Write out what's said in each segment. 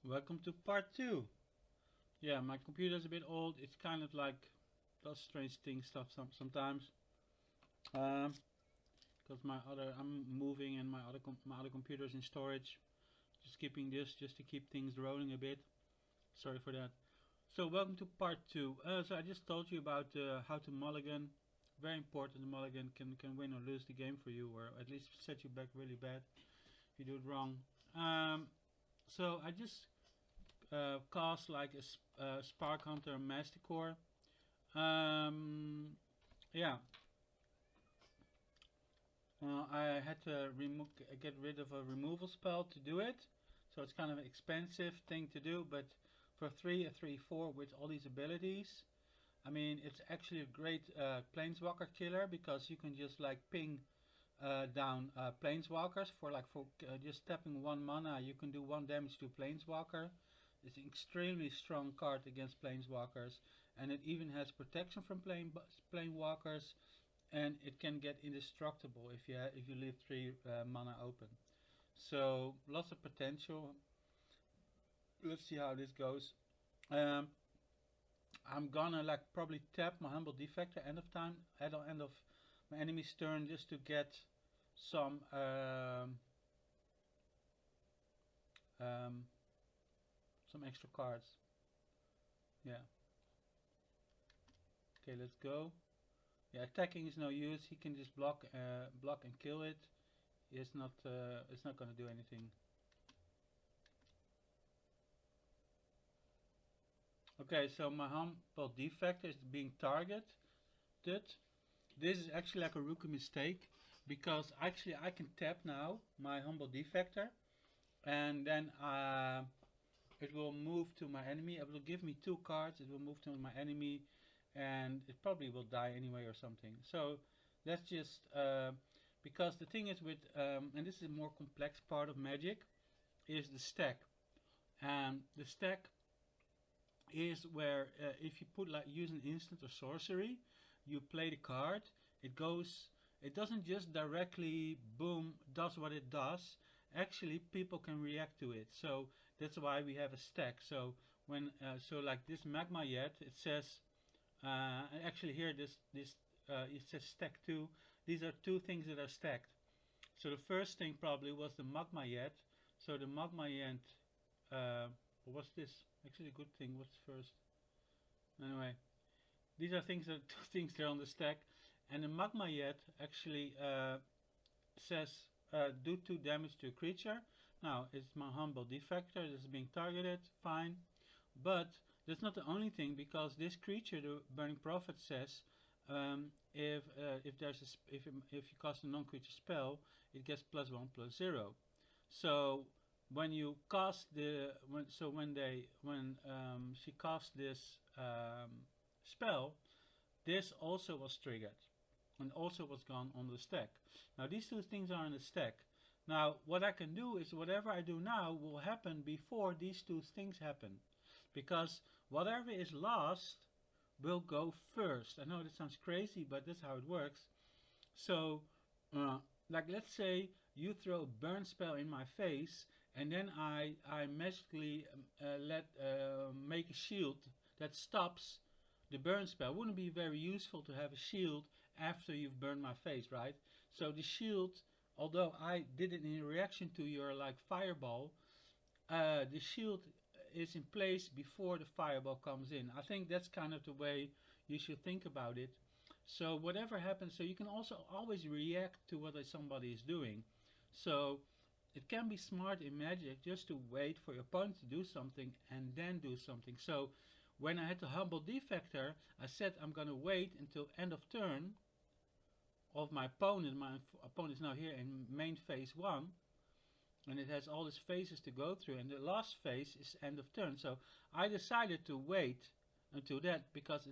Welcome to part 2. Yeah, my computer's a bit old. It's kind of like does strange things stuff sometimes. Um, because I'm moving and my other computer's in storage. Just keeping this just to keep things rolling a bit. Sorry for that. So welcome to part 2. So I just told you about how to mulligan. Very important. The mulligan can win or lose the game for you, or at least set you back really bad if you do it wrong. So I just cast like a Spark Hunter Masticore. Um, yeah, I had to get rid of a removal spell to do it, so it's kind of an expensive thing to do. But for a 3/4 with all these abilities, I mean, it's actually a great planeswalker killer because you can just like ping down planeswalkers for just tapping 1 mana. You can do 1 damage to a planeswalker. It's an extremely strong card against planeswalkers, and it even has protection from planeswalkers, and it can get indestructible if you leave 3 mana open. So lots of potential. Let's see how this goes. Um, I'm gonna like probably tap my humble defector at the end of my enemy's turn just to get some um, some extra cards. Yeah. Okay, let's go. Yeah, attacking is no use. He can just block and kill it. It's not gonna do anything. Okay, so my humble defector is being targeted. This is actually like a rookie mistake because actually I can tap now my humble defector, and then it will move to my enemy. It will give me 2 cards. It will move to my enemy, and it probably will die anyway or something. So that's just because the thing is with and this is a more complex part of Magic is the stack, and the stack is where if you put like use an instant or sorcery, you play the card. It goes. It doesn't just directly boom does what it does. Actually, people can react to it. So that's why we have a stack. So when so like this magma yet, it says actually here this it says stack 2. These are 2 things that are stacked. So the first thing probably was the magma yet. So the magma yet what's this? Actually, a good thing. What's first? Anyway, these are things that 2 things that are on the stack, and the magma yet actually says do 2 damage to a creature. Now it's my humble defector. This is being targeted. Fine, but that's not the only thing because this creature, the Burning Prophet, says if there's if you cast a non-creature spell, it gets +1/+0. So when you cast when she cast this spell, this also was triggered and also was gone on the stack. Now these 2 things are in the stack. Now what I can do is whatever I do now will happen before these 2 things happen, because whatever is last will go first. I know this sounds crazy, but that's how it works. So, like let's say you throw a burn spell in my face, and then I magically make a shield that stops the burn spell. Wouldn't it be very useful to have a shield after you've burned my face, right? So the shield, although I did it in reaction to your like fireball, the shield is in place before the fireball comes in. I think that's kind of the way you should think about it. So whatever happens, so you can also always react to what somebody is doing. So it can be smart in Magic just to wait for your opponent to do something and then do something. So when I had the humble defector, I said I'm gonna wait until end of turn of my opponent. My opponent is now here in main phase 1, and it has all these phases to go through, and the last phase is end of turn. So I decided to wait until that because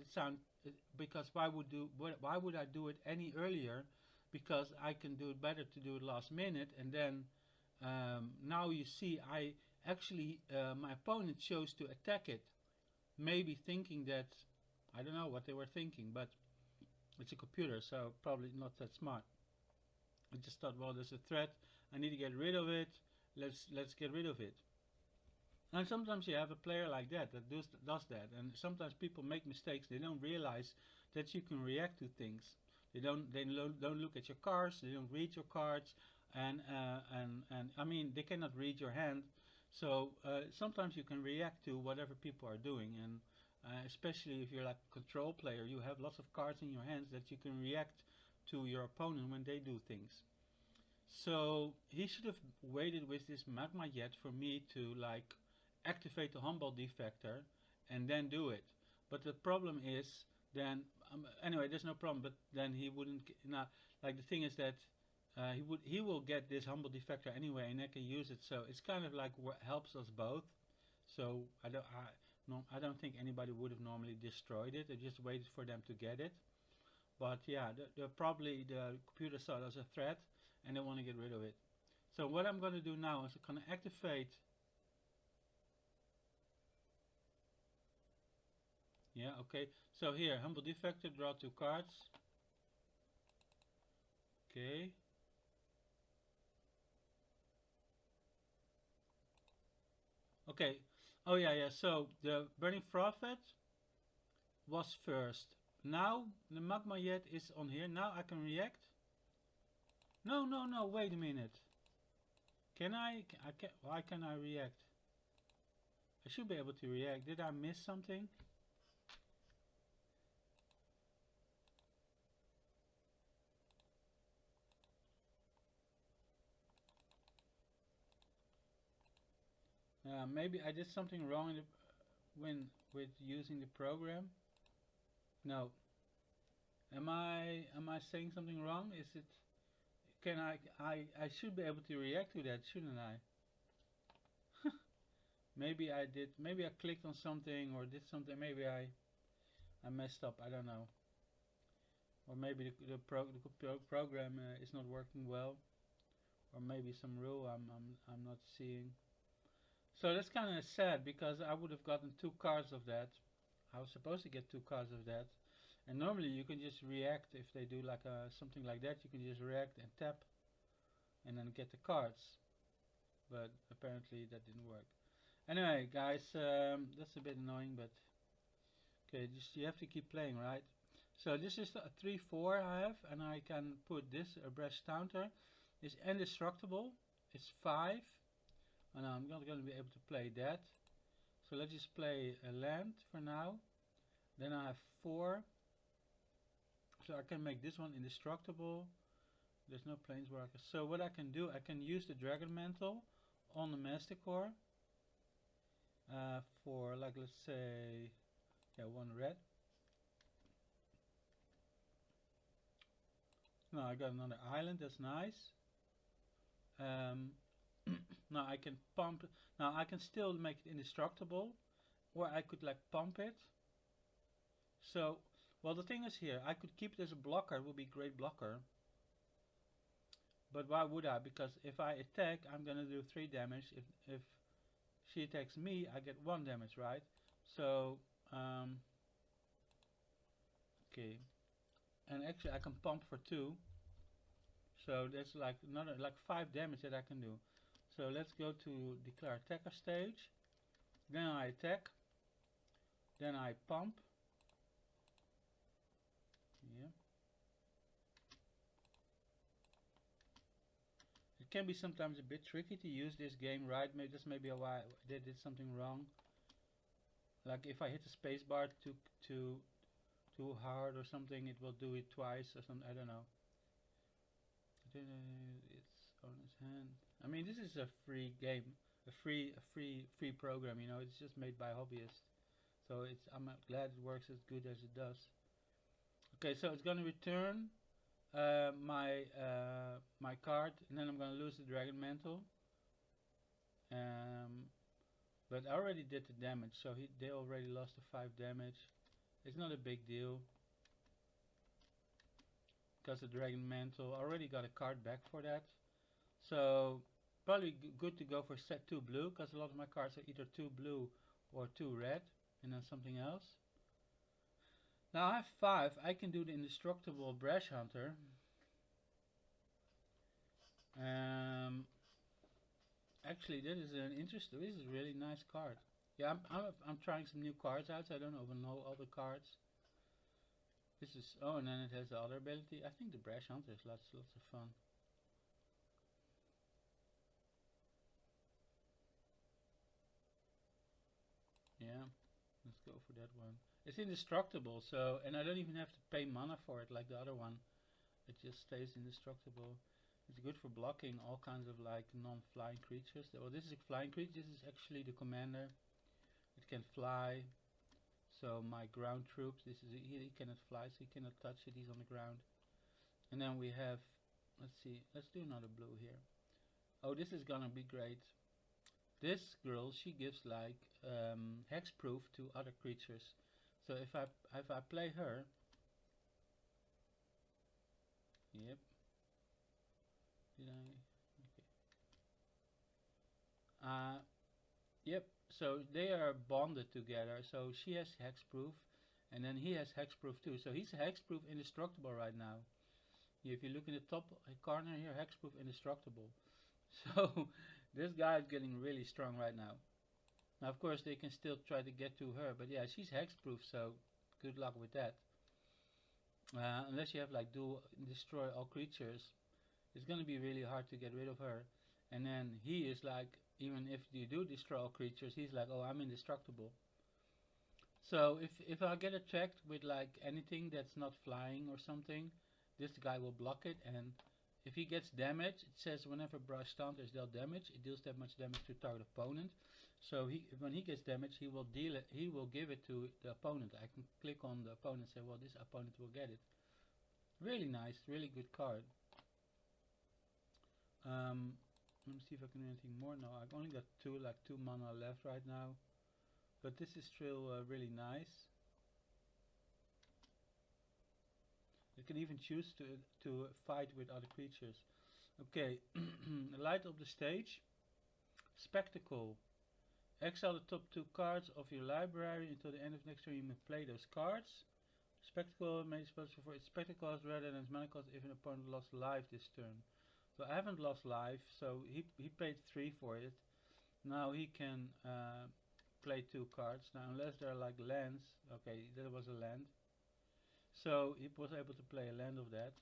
why would I do it any earlier? Because I can do it better to do it last minute, and then now you see I actually my opponent chose to attack it, maybe thinking that I don't know what they were thinking, but it's a computer, so probably not that smart. I just thought, well, there's a threat. I need to get rid of it. Let's get rid of it. And sometimes you have a player like that does that, and sometimes people make mistakes. They don't realize that you can react to things. They don't look at your cards. They don't read your cards, and I mean they cannot read your hand. So sometimes you can react to whatever people are doing, and especially if you're like a control player, you have lots of cards in your hands that you can react to your opponent when they do things. So he should have waited with this magma jet for me to like activate the humble defector and then do it. But the problem is then anyway, there's no problem. But then he wouldn't now. Like the thing is that he will get this humble defector anyway, and I can use it. So it's kind of like what helps us both. So I don't think anybody would have normally destroyed it. I just waited for them to get it. But yeah, probably the computer saw it as a threat and they want to get rid of it. So what I'm going to do now is I'm going to activate. Yeah, okay. So here, humble defector, draw 2 cards. Okay. Okay. Oh yeah, yeah. So the burning prophet was first. Now the magma jet is on here. Now I can react. No, no, no. Wait a minute. Can I? I can. Why can I react? I should be able to react. Did I miss something? Maybe I did something wrong in the, when with using the program. No. Am I saying something wrong? Is it? Can I should be able to react to that, shouldn't I? Maybe I did. Maybe I clicked on something or did something. Maybe I messed up. I don't know. Or maybe the program is not working well, or maybe some rule I'm not seeing. So that's kind of sad because I would have gotten 2 cards of that. I was supposed to get 2 cards of that, and normally you can just react if they do like something like that. You can just react and tap, and then get the cards. But apparently that didn't work. Anyway, guys, that's a bit annoying, but okay, just you have to keep playing, right? So this is a 3/4 I have, and I can put this a brash counter. It's indestructible. It's 5, and I'm not going to be able to play that. So let's just play a land for now. Then I have 4, so I can make this one indestructible. There's no planeswalker. So what I can do, I can use the dragon mantle on the master core for like let's say, yeah, 1 red. Now I got another island. That's nice. Now I can pump. Now I can still make it indestructible, or I could like pump it. So, well, the thing is here, I could keep it as a blocker. It would be a great blocker. But why would I? Because if I attack, I'm gonna do 3 damage. If she attacks me, I get 1 damage, right? So, okay. And actually, I can pump for 2. So that's like another like 5 damage that I can do. So let's go to declare attacker stage. Then I attack. Then I pump. Yeah. It can be sometimes a bit tricky to use this game, right? Maybe that's maybe why they did something wrong. Like if I hit the spacebar too hard or something, it will do it twice or something. I don't know. It's on his hand. I mean, this is a free game, a free program. You know, it's just made by hobbyists. So I'm glad it works as good as it does. Okay, so it's gonna return my card, and then I'm gonna lose the dragon mantle. Um, but I already did the damage, so they already lost the 5 damage. It's not a big deal because the dragon mantle already got a card back for that. So probably good to go for set 2 blue because a lot of my cards are either 2 blue or 2 red, and then something else. Now I have 5. I can do the indestructible brash hunter. Actually, that is an interesting. This is a really nice card. Yeah, I'm trying some new cards out. So I don't even know all the cards. This is and then it has the other ability. I think the Brash Hunter is lots of fun. Yeah, let's go for that one. It's indestructible, so and I don't even have to pay mana for it like the other one. It just stays indestructible. It's good for blocking all kinds of like non-flying creatures. Well, this is a flying creature. This is actually the commander. It can fly. So my ground troops. This is he cannot fly, so he cannot touch it. He's on the ground. And then we have. Let's see. Let's do another blue here. Oh, this is gonna be great. This girl, she gives like hexproof to other creatures. So if I play her, yep. Did I? Okay. Yep. So they are bonded together. So she has hexproof, and then he has hexproof too. So he's hexproof indestructible right now. If you look in the top corner here, hexproof indestructible. So this guy is getting really strong right now. Now, of course, they can still try to get to her, but yeah, she's hexproof, so good luck with that. Unless you have like do destroy all creatures, it's gonna be really hard to get rid of her. And then he is like, even if you do destroy all creatures, he's like, oh, I'm indestructible. So if I get attacked with like anything that's not flying or something, this guy will block it, and if he gets damage, it says whenever Brush Stunt is dealt damage, it deals that much damage to target opponent. So when he gets damage, he will deal it. He will give it to the opponent. I can click on the opponent and say, well, this opponent will get it. Really nice, really good card. Let me see if I can do anything more. No, I've only got two mana left right now, but this is still really nice. You can even choose to fight with other creatures. Okay, light up the stage. Spectacle. Exile the top two cards of your library until the end of next turn. You may play those cards. Spectacle may special for its spectacle cost rather than its mana cost if an opponent lost life this turn. So I haven't lost life, so he paid 3 for it. Now he can play 2 cards. Now unless they're like lands, okay, that was a land. So he was able to play a land of that.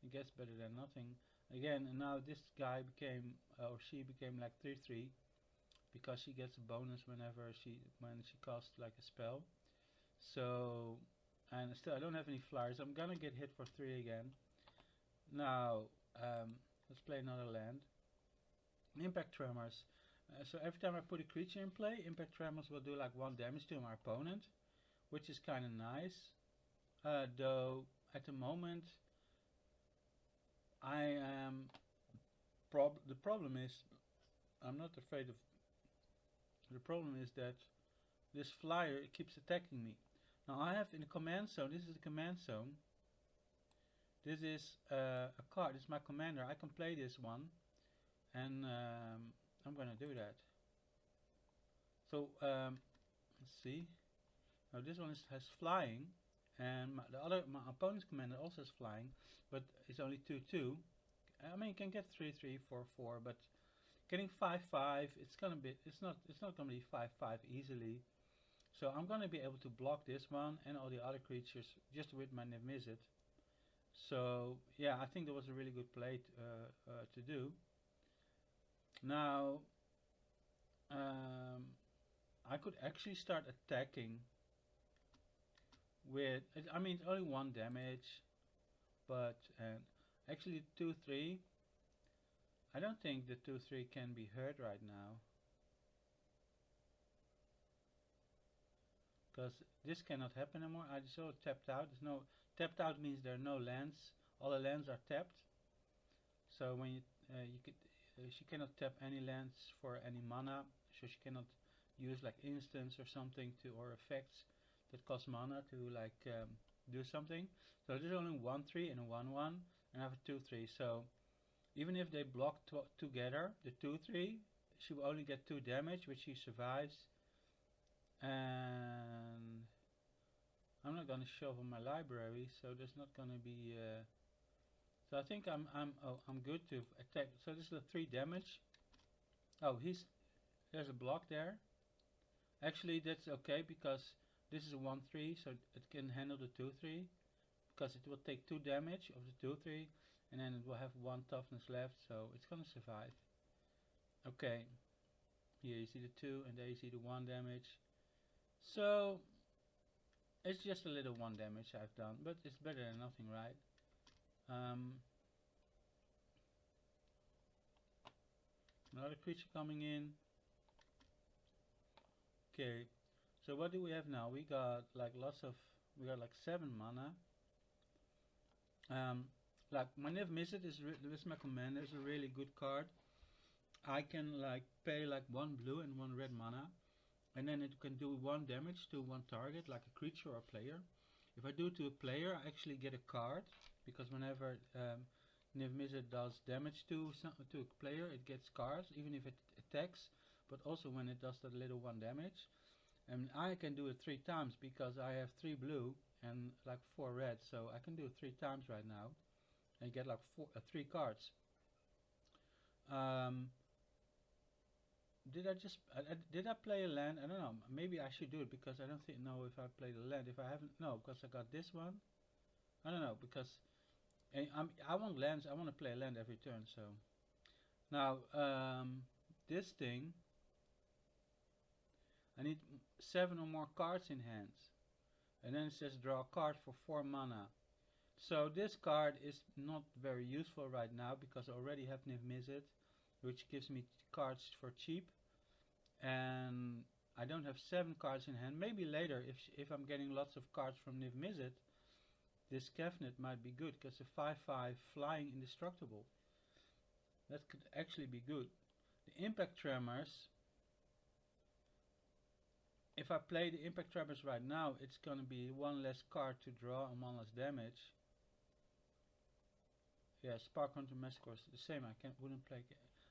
I guess better than nothing. Again, and now this guy became, or she became like 3/3 because she gets a bonus whenever when she casts like a spell. So, and still I don't have any flyers. I'm gonna get hit for 3 again. Now, let's play another land. Impact Tremors. So every time I put a creature in play, Impact Tremors will do like 1 damage to my opponent, which is kind of nice. Though at the moment I am the problem is I'm not afraid of. The problem is that this flyer keeps attacking me. Now I have in the command zone. This is the command zone. This is a card. This is my commander. I can play this one, and I'm gonna do that. So let's see. Now this one has flying, and my opponent's commander also has flying, but it's only 2/2. I mean, you can get 3/3, 4/4, but getting 5/5, it's not gonna be 5/5 easily. So I'm gonna be able to block this one and all the other creatures just with my Niv-Mizzet. So yeah, I think that was a really good play to do. Now I could actually start attacking with, I mean, it's only 1 damage, but actually 2/3. I don't think the 2/3 can be hurt right now, because this cannot happen anymore. I just saw tapped out. There's no tapped out means there are no lands. All the lands are tapped. So when you could, she cannot tap any lands for any mana. So she cannot use like instants or something or effects that cost mana to like do something. So there's only 1/3 and a 1/1, and I have a 2/3. So even if they block together, the 2/3, she will only get 2 damage, which she survives. And I'm not gonna shuffle my library, so there's not gonna be. So I think I'm good to attack. So this is a 3 damage. Oh, there's a block there. Actually, that's okay because this is a 1/3, so it can handle the 2/3 because it will take 2 damage of the 2/3, and then it will have 1 toughness left, so it's gonna survive. Okay, here you see the 2, and there you see the 1 damage. So it's just a little 1 damage I've done, but it's better than nothing, right? Another creature coming in. Okay, so what do we have now? We got like we got like 7 mana. Like my Niv Mizzet this my commander is a really good card. I can like pay like 1 blue and 1 red mana, and then it can do 1 damage to 1 target, like a creature or a player. If I do to a player, I actually get a card, because whenever Niv Mizzet does damage to a player, it gets cards, even if it attacks, but also when it does that little 1 damage. And I can do it 3 times because I have 3 blue and like 4 red, so I can do it 3 times right now and get like 3 cards. Um, did I play a land? I don't know. Maybe I should do it because I don't know if I played a land. If I haven't, no, because I got this one. I don't know because I want lands. I want to play a land every turn. So now this thing, I need 7 or more cards in hands, and then it says draw a card for 4 mana. So this card is not very useful right now because I already have Niv Mizzet, which gives me cards for cheap, and I don't have 7 cards in hand. Maybe later, if I'm getting lots of cards from Niv Mizzet, this Kefnet might be good because a 5/5 flying indestructible. That could actually be good. The Impact Tremors. If I play the Impact Tremors right now, it's gonna be 1 less card to draw and 1 less damage. Yeah, Spark Hunter Massacre is the same. Wouldn't play.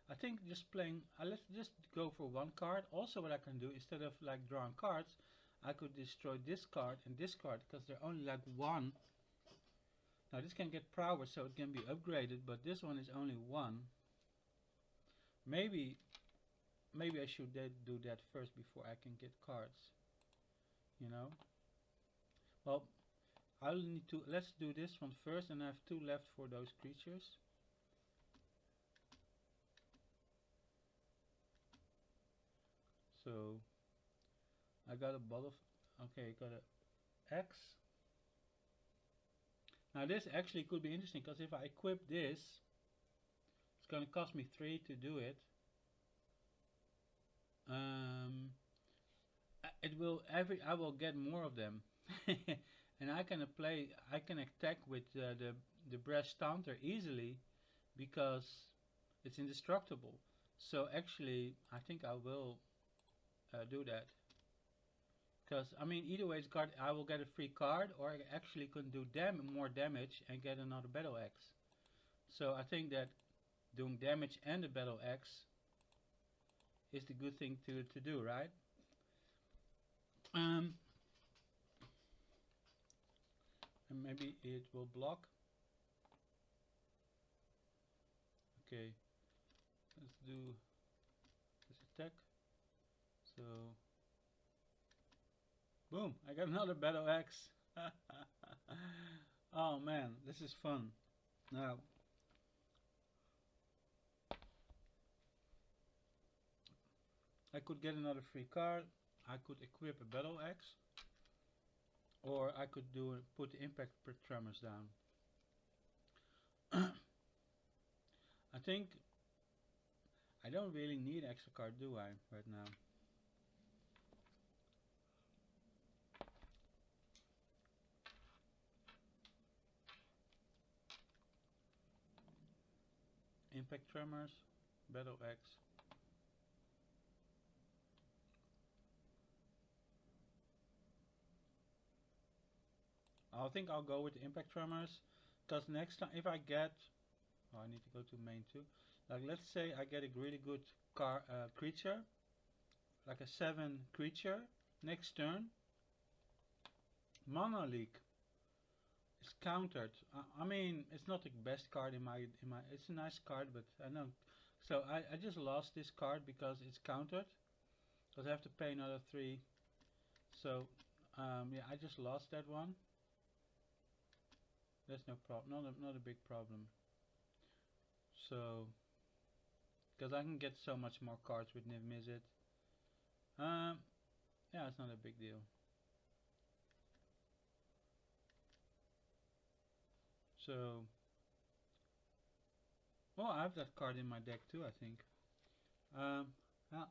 I think just playing. Let's just go for 1 card. Also, what I can do instead of like drawing cards, I could destroy this card and this card because they're only like 1. Now this can get power, so it can be upgraded, but this one is only 1. Maybe I should do that first before I can get cards. You know. Well, I'll need to. Let's do this one first, and I have 2 left for those creatures. So I got a bottle. Okay, got a X. Now this actually could be interesting because if I equip this, it's gonna cost me 3 to do it. I will get more of them, and I can attack with the Brass Taunter easily because it's indestructible. So actually, I think I will do that. Because I mean, either way, I will get a free card, or I actually can do more damage and get another Battle Axe. So I think that doing damage and a Battle Axe is the good thing to do, right? And maybe it will block. Okay, let's do this attack. So, boom! I got another Battle Axe. Oh man, this is fun. Now, I could get another free card. I could equip a Battle Axe, or I could put the Impact Tremors down. I think I don't really need an extra card, do I, right now? Impact Tremors, Battle Axe. I think I'll go with the Impact Tremors, because next time if I get, oh, I need to go to main too. Like let's say I get a really good creature, like a 7 creature next turn. Mana Leak is countered. I mean, it's not the best card in my. It's a nice card, but I know So I just lost this card because it's countered. Because I have to pay another 3. So yeah, I just lost that one. That's no problem. Not a big problem. So because I can get so much more cards with Niv Mizzet. Yeah, it's not a big deal. So, oh, I have that card in my deck too, I think. Yeah.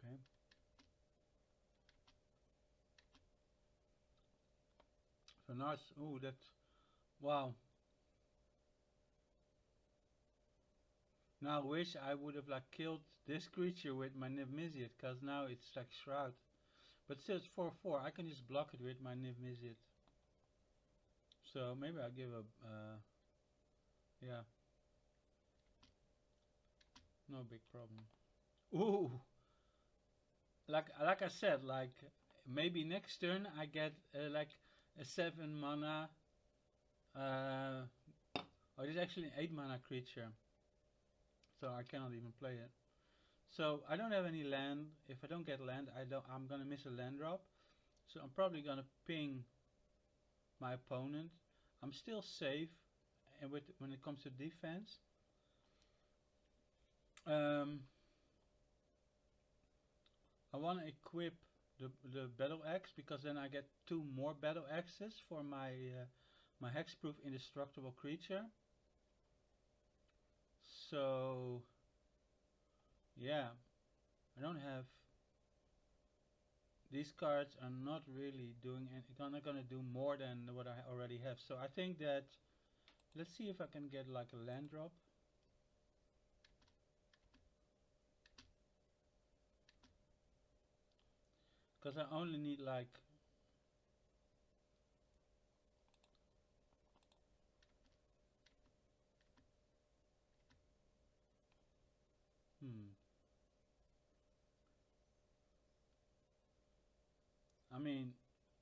Okay. So now it's, oh, that, wow. Now I wish I would have like killed this creature with my Niv Mizzet, cause now it's like Shroud. But still, it's 4/4. I can just block it with my Niv Mizzet. So maybe I'll give a, yeah, no big problem. Ooh, like I said, like maybe next turn I get like a 7 mana. Oh, it is actually an 8 mana creature, so I cannot even play it. So I don't have any land. If I don't get land, I'm gonna miss a land drop. So I'm probably gonna ping my opponent. I'm still safe, and when it comes to defense, um, I want to equip the battle axe because then I get 2 more battle axes for my hexproof indestructible creature. So yeah, I don't have. These cards are not really doing anything. Not gonna do more than what I already have. So I think that let's see if I can get like a land drop. Because I only need like hmm. I mean,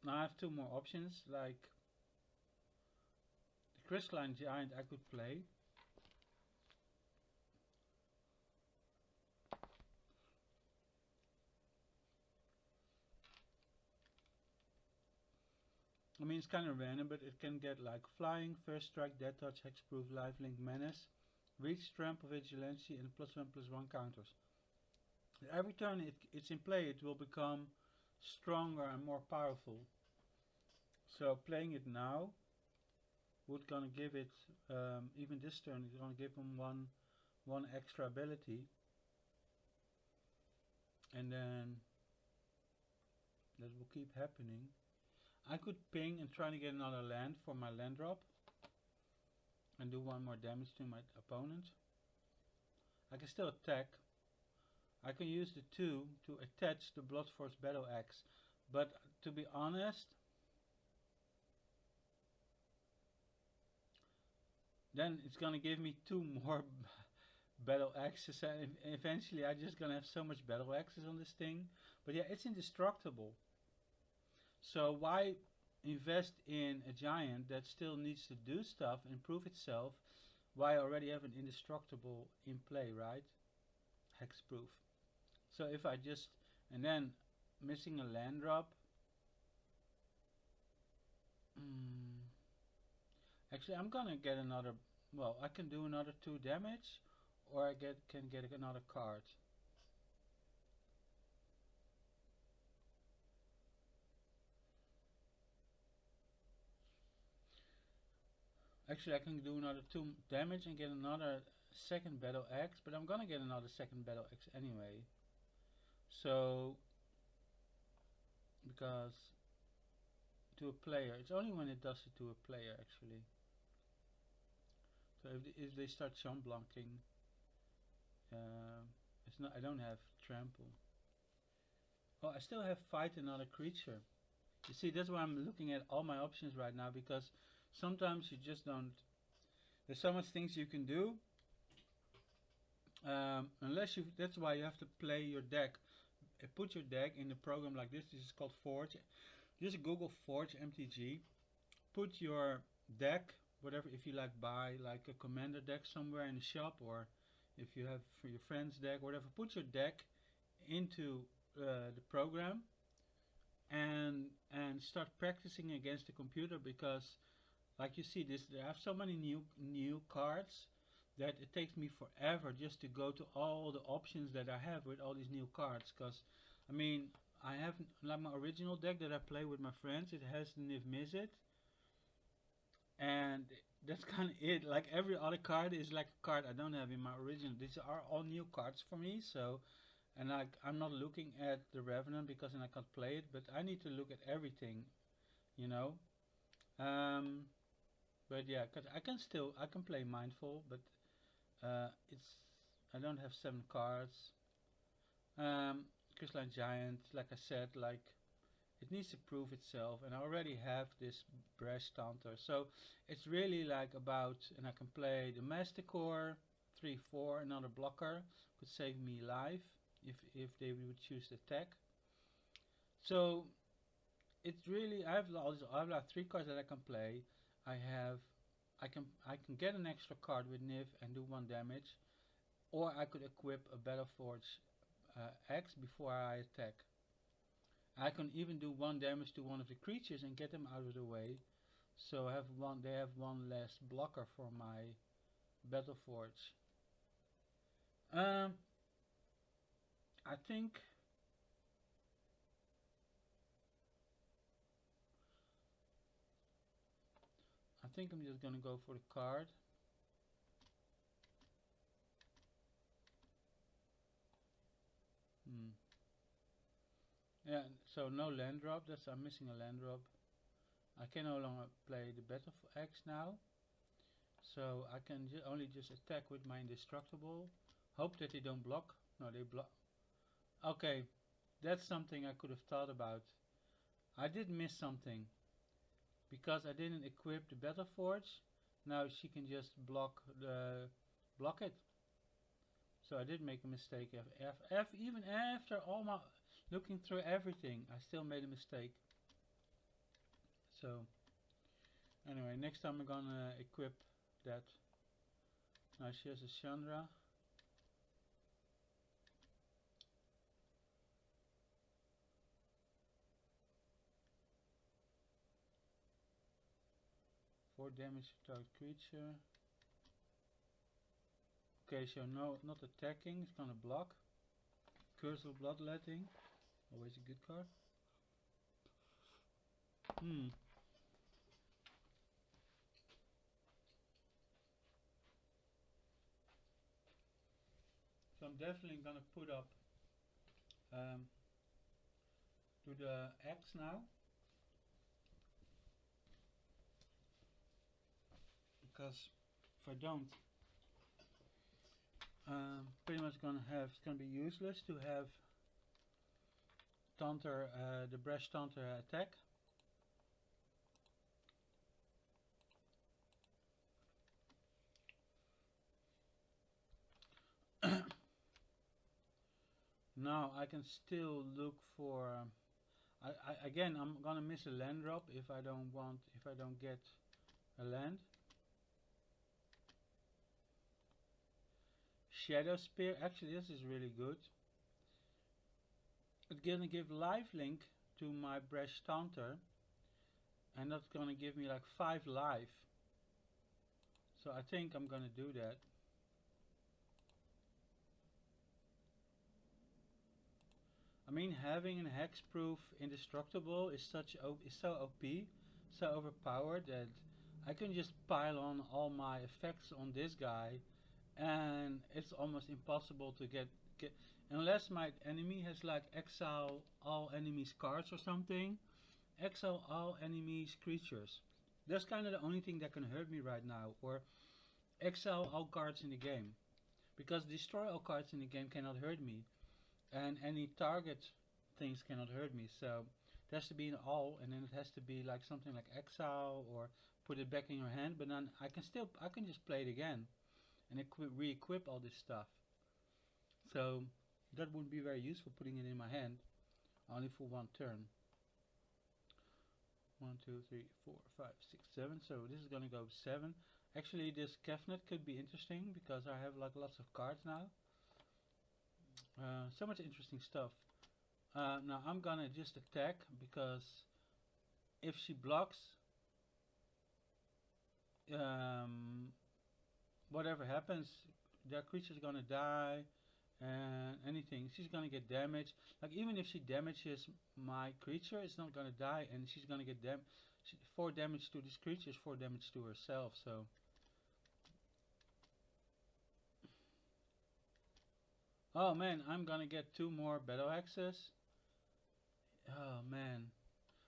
now I have 2 more options. Like the crystalline giant I could play. I mean, it's kind of random, but it can get like flying, first strike, death touch, hexproof, lifelink, menace, reach, trample, vigilancy, and +1/+1 counters. Every turn it's in play, it will become stronger and more powerful. So playing it now would gonna give it even this turn it's gonna give him one extra ability, and then that will keep happening. I could ping and try to get another land for my land drop and do 1 more damage to my opponent. I can still attack. I can use the 2 to attach the Bloodforce Battle Axe, but to be honest, then it's gonna give me 2 more battle axes, and eventually I'm just gonna have so much battle axes on this thing. But yeah, it's indestructible. So why invest in a giant that still needs to do stuff and prove itself? Why I already have an indestructible in play, right? Hexproof. So if I just and then missing a land drop. Mm, actually, I'm gonna get another. Well, I can do another 2 damage, or I can get another card. Actually, I can do another 2 damage and get another second battle axe, but I'm gonna get another second battle axe anyway. So, because to a player, it's only when it does it to a player actually. So if they start jump blocking, it's not. I don't have trample. Oh, I still have fight another creature. You see, that's why I'm looking at all my options right now, because sometimes you just don't. There's so much things you can do. Unless you, that's why you have to play your deck. Put your deck in a program like this. This is called Forge. Just Google Forge MTG, put your deck, whatever, if you like buy like a commander deck somewhere in the shop, or if you have for your friend's deck, whatever, put your deck into the program and start practicing against the computer, because like you see this, there are so many new cards that it takes me forever just to go to all the options that I have with all these new cards. Because I mean, I have like my original deck that I play with my friends. It has the Niv Mizzet, and that's kind of it. Like every other card is like a card I don't have in my original. These are all new cards for me. So, and I'm not looking at the Revenant because then I can't play it. But I need to look at everything, you know. Um, but yeah, 'cause I can play Mindful, but it's I don't have 7 cards. Crystalline Giant, like I said, like it needs to prove itself, and I already have this Brash Taunter, so it's really like about, and I can play the Masticore, 3/4, another blocker could save me life if they would choose the attack. So it's really I have like 3 cards that I can play. I have I can get an extra card with Niv and do 1 damage, or I could equip a Battleforge X before I attack. I can even do 1 damage to one of the creatures and get them out of the way. So I have one. They have one less blocker for my Battleforge. Um, I think I'm just gonna go for the card. Hmm. Yeah. So no land drop. That's I'm missing a land drop. I can no longer play the Battle Axe now. So I can only just attack with my indestructible. Hope that they don't block. No, they block. Okay, that's something I could have thought about. I did miss something because I didn't equip the Battle Forge. Now she can just block it. So I did make a mistake. Even after all my looking through everything, I still made a mistake. So anyway, next time I'm gonna equip that. Now she has a Chandra. 4 damage to target creature. Okay, so no, not attacking. It's gonna block. Curse of Bloodletting. Always a good card. Hmm. So I'm definitely gonna put up um, to the X now, because if I don't, pretty much it's gonna be useless to have Taunter, the Brash Taunter attack. Now I can still look for. Again, I'm gonna miss a land drop if I don't get a land. Shadow Spear. Actually, this is really good. It's gonna give lifelink to my Brash Taunter, and that's gonna give me like 5 life. So I think I'm gonna do that. I mean, having a hexproof indestructible is so OP, so overpowered that I can just pile on all my effects on this guy, and it's almost impossible to get unless my enemy has like exile all enemies cards or something. Exile all enemies creatures. That's kind of the only thing that can hurt me right now, or exile all cards in the game, because destroy all cards in the game cannot hurt me, and any target things cannot hurt me. So it has to be an all, and then it has to be like something like exile or put it back in your hand. But then I can just play it again and re-equip all this stuff. So that wouldn't be very useful putting it in my hand only for 1 turn. 1, 2, 3, 4, 5, 6, 7. So this is gonna go 7. Actually, this Kefnet could be interesting because I have like lots of cards now. So much interesting stuff. Now I'm gonna just attack because if she blocks, whatever happens, their creature's gonna die, and anything, she's gonna get damaged. Like even if she damages my creature, it's not gonna die, and she's gonna get 4 damage to this creature is 4 damage to herself. So oh man, I'm gonna get 2 more battle axes. Oh man,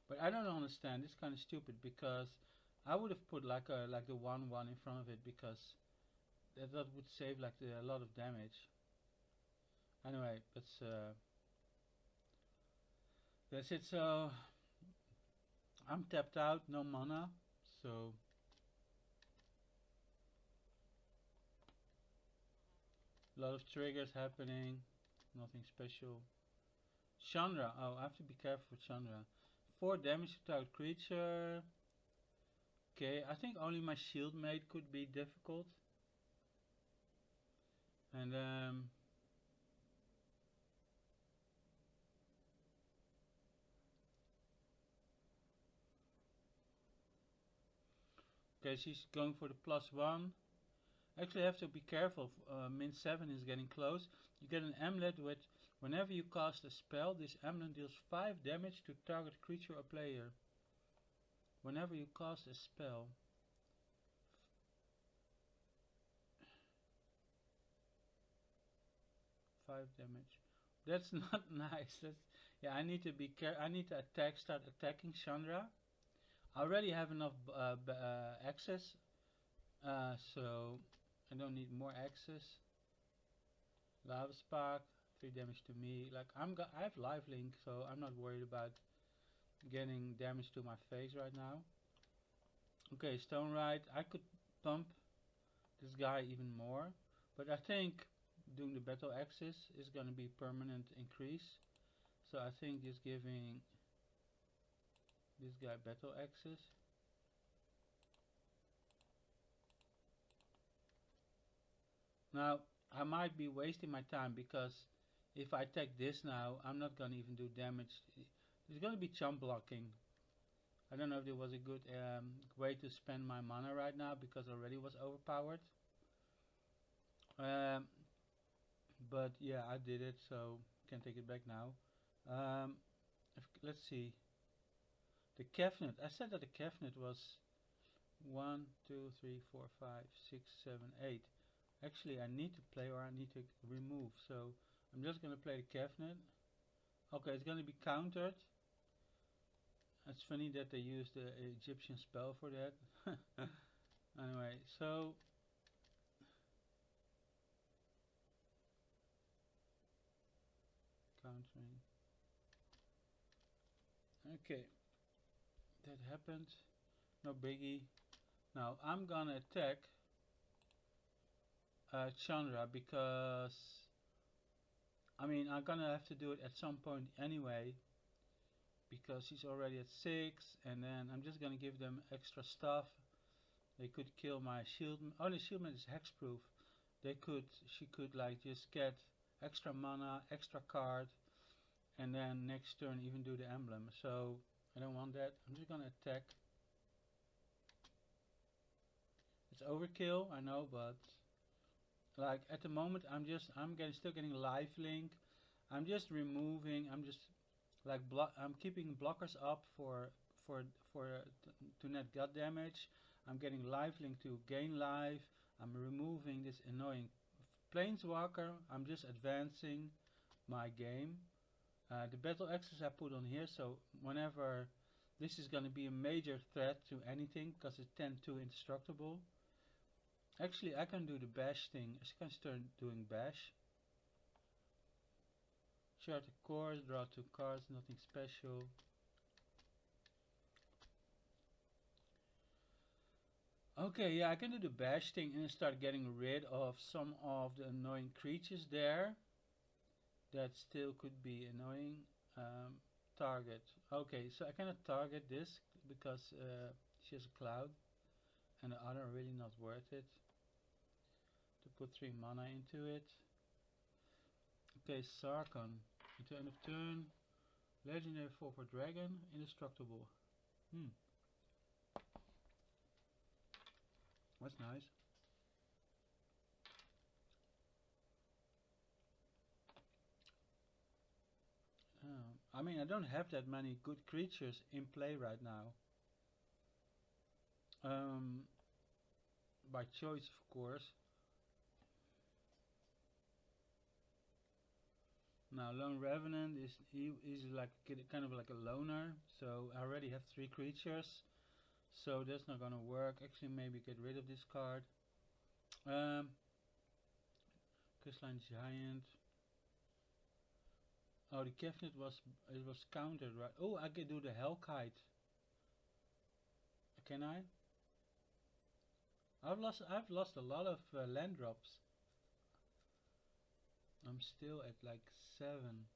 but I don't understand. It's kind of stupid because I would have put like the 1/1 in front of it because that would save like a lot of damage. Anyway, that's it. So I'm tapped out, no mana. So a lot of triggers happening, nothing special. Chandra. Oh, I have to be careful with Chandra. 4 damage to target creature. Okay, I think only my shield mate could be difficult. And okay, she's going for the +1. Actually, I have to be careful. Min 7 is getting close. You get an amulet with whenever you cast a spell, this amulet deals 5 damage to target creature or player. Whenever you cast a spell. 5 damage. That's not nice. That's, yeah, I need to be I need to start attacking Chandra. I already have enough access, so I don't need more access. Lava Spark, 3 damage to me. Like I have lifelink, so I'm not worried about getting damage to my face right now. Okay, Stone Ride. I could pump this guy even more, but I think doing the battle axis is gonna be permanent increase. So I think just giving this guy battle axis. Now I might be wasting my time because if I attack this now, I'm not gonna even do damage. It's gonna be chump blocking. I don't know if there was a good way to spend my mana right now because already was overpowered. But yeah, I did it, so can take it back now. Let's see. The Kefnet. I said that the Kefnet was 1, 2, 3, 4, 5, 6, 7, 8. Actually, I need to play or I need to remove. So I'm just gonna play the Kefnet. Okay, it's gonna be countered. It's funny that they used the Egyptian spell for that. Anyway, so countering. Okay, that happened. No biggie. Now I'm gonna attack Chandra because I mean I'm gonna have to do it at some point anyway because she's already at 6, and then I'm just gonna give them extra stuff. They could kill my shield. Oh, the shieldman is hexproof. She could like just get extra mana, extra card, and then next turn even do the emblem. So I don't want that. I'm just gonna attack. It's overkill, I know, but like at the moment I'm still getting lifelink. I'm just removing. I'm just like I'm keeping blockers up for to net gut damage. I'm getting lifelink to gain life. I'm removing this annoying planeswalker. I'm just advancing my game. The battle axis I put on here, so whenever this is going to be a major threat to anything because it's 10-2 indestructible. Actually, I can do the bash thing. I can start doing bash. Chart a course, draw 2 cards, nothing special. Okay, yeah, I can do the bash thing and start getting rid of some of the annoying creatures there. That still could be annoying. Target. Okay, so I cannot target this because she has a cloud, and the other really not worth it to put 3 mana into it. Okay, Sarkhan. Until end of turn, legendary 4/4 dragon, indestructible. That's nice. I mean, I don't have that many good creatures in play right now. By choice, of course. Now, Lone Revenant is like kind of like a loner, so I already have 3 creatures, so that's not gonna work. Actually, maybe get rid of this card. Crystalline Giant. Oh, the Kefnet was countered, right? Oh, I can do the Hellkite. Can I? I've lost a lot of land drops. I'm still at like 7.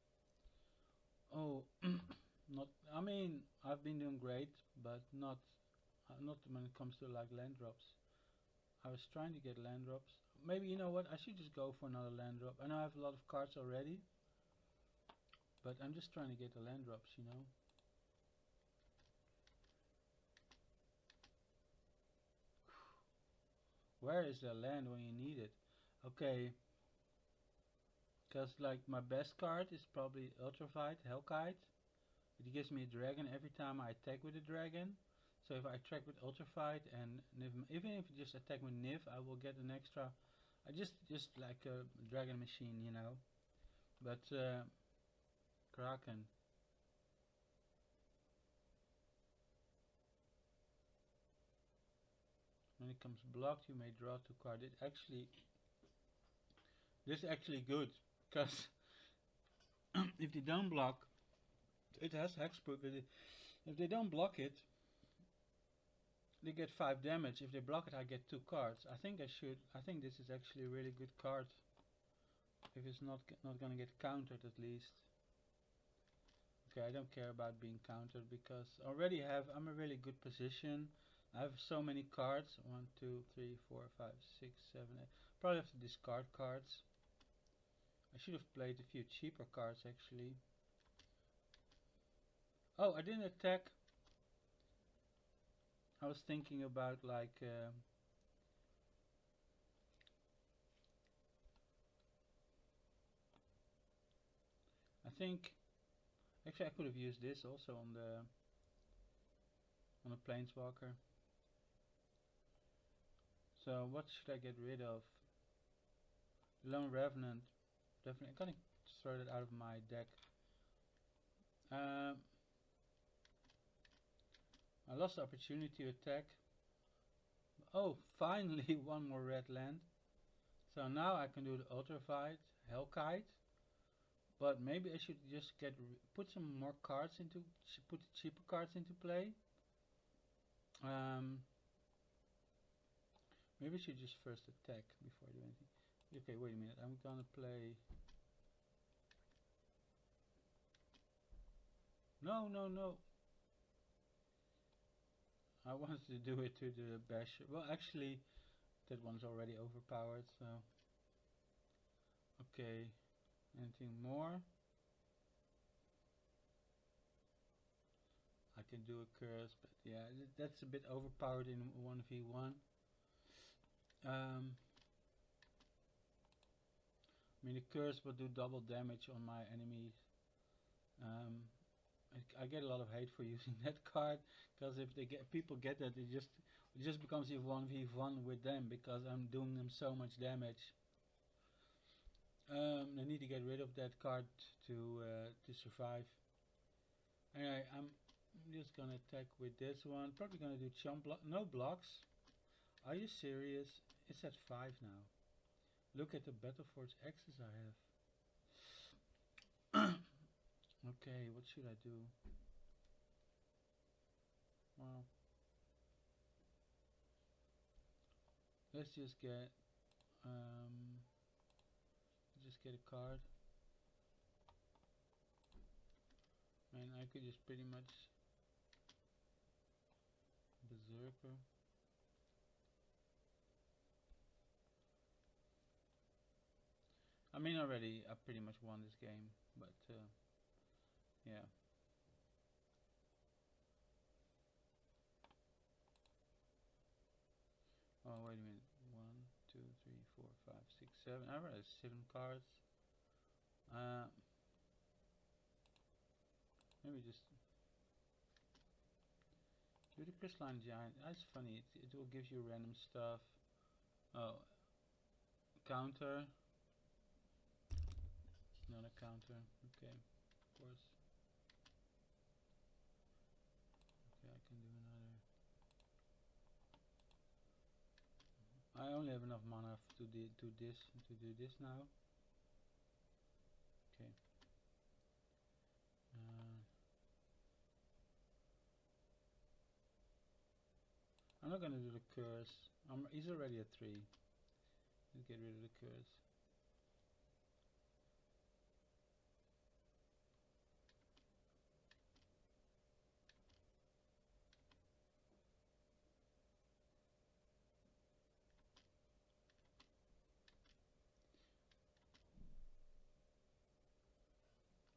Oh, not. I mean, I've been doing great, but not when it comes to like land drops. I was trying to get land drops. Maybe, you know what? I should just go for another land drop. I know I have a lot of cards already, but I'm just trying to get the land drops, you know. Where is the land when you need it? Okay, because like my best card is probably Ultravite, Hellkite. It gives me a dragon every time I attack with a dragon. So if I attack with Ultravite and even if you just attack with Niv, I will get an extra. I just like a dragon machine, you know. But Kraken. When it comes blocked, you may draw 2 cards. This is actually good, because if they don't block, it has hexproof. If they don't block it, they get 5 damage. If they block it, I get 2 cards. I think this is actually a really good card. If it's not gonna get countered, at least. Okay, I don't care about being countered because I'm a really good position. I have so many cards. 1, 2, 3, 4, 5, 6, 7, 8. Probably have to discard cards. I should have played a few cheaper cards actually. Oh, I didn't attack. I was thinking about like I think actually I could have used this also on the Planeswalker. So what should I get rid of? Lone Revenant. Definitely. I'm gonna throw it out of my deck. I lost the opportunity to attack. Oh, finally one more red land. So now I can do the Ultravite, Hellkite. But maybe I should just put some more cards put the cheaper cards into play. Maybe I should just first attack before I do anything. Okay, wait a minute. I'm gonna play. No, no, no. I wanted to do it to the Basher. Well, actually, that one's already overpowered, so. Okay. Anything more? I can do a curse, but yeah, that's a bit overpowered in 1v1. I mean, the curse will do double damage on my enemies. I get a lot of hate for using that card, because if people get that, it just becomes a 1v1 with them, because I'm doing them so much damage. I need to get rid of that card to survive. Anyway, I'm just gonna attack with this one. Probably gonna do chump block. No blocks. Are you serious? It's at 5 now. Look at the Battleforge X's I have. Okay, what should I do? Well, let's just get a card. And I could just pretty much Berserker. I mean, already I pretty much won this game, but yeah. Oh, wait a minute. 1, 2, 3, 4, 5, 6, 7. I read 7 cards. Maybe just do the crystalline giant. That's funny. It will give you random stuff. Oh, counter. Not a counter. Okay, of course. Okay, I can do another. I only have enough mana to do this now. Okay. I'm not gonna do the curse. He's already at 3. Let's get rid of the curse.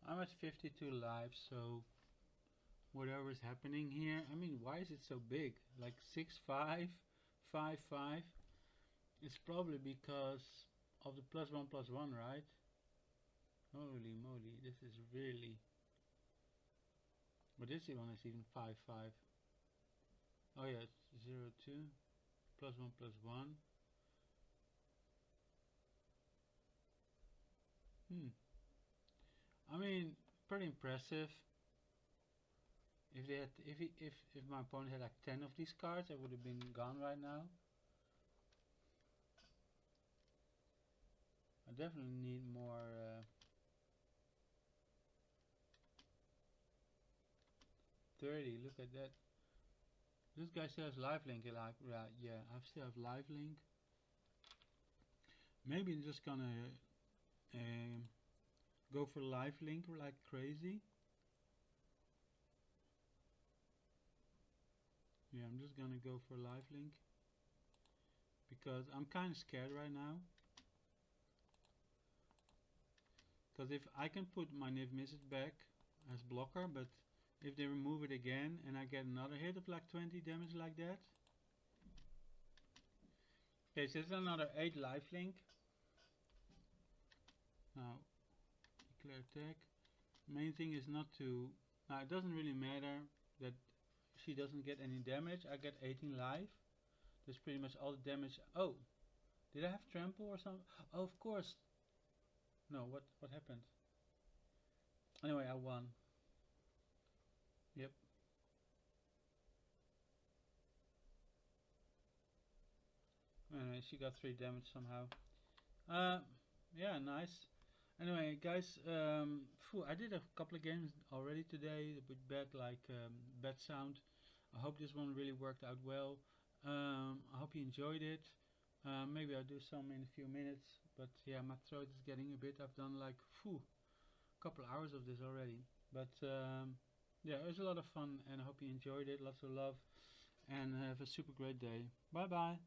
I'm at 52 lives, so whatever is happening here. I mean, why is it so big? Like 6, 5, 5, 5. It's probably because of the +1/+1, right? Holy moly, this is really. But this one is even 5, 5. Oh yeah, it's 0, 2, +1/+1. I mean, pretty impressive. If they had, if my opponent had like 10 of these cards, I would have been gone right now. I definitely need more. 30. Look at that. This guy still has lifelink. Like, right? Yeah, I still have lifelink. Maybe I'm just gonna go for lifelink like crazy. Yeah, I'm just gonna go for lifelink because I'm kind of scared right now. Because if I can put my Niv Mizzet back as blocker, but if they remove it again and I get another hit of like 20 damage like that. Okay, so there's another 8 lifelink. Now, declare attack. Main thing is not to. Now, it doesn't really matter that she doesn't get any damage. I get 18 life. That's pretty much all the damage. Oh, did I have trample or something? Oh, of course. No, what happened? Anyway, I won. Yep. Anyway, she got 3 damage somehow. Yeah, nice. Anyway, guys, I did a couple of games already today with bad sound. I hope this one really worked out well. I hope you enjoyed it. Maybe I'll do some in a few minutes, but yeah, my throat is getting a bit. I've done like a couple hours of this already, but yeah, it was a lot of fun, and I hope you enjoyed it. Lots of love, and have a super great day. Bye bye.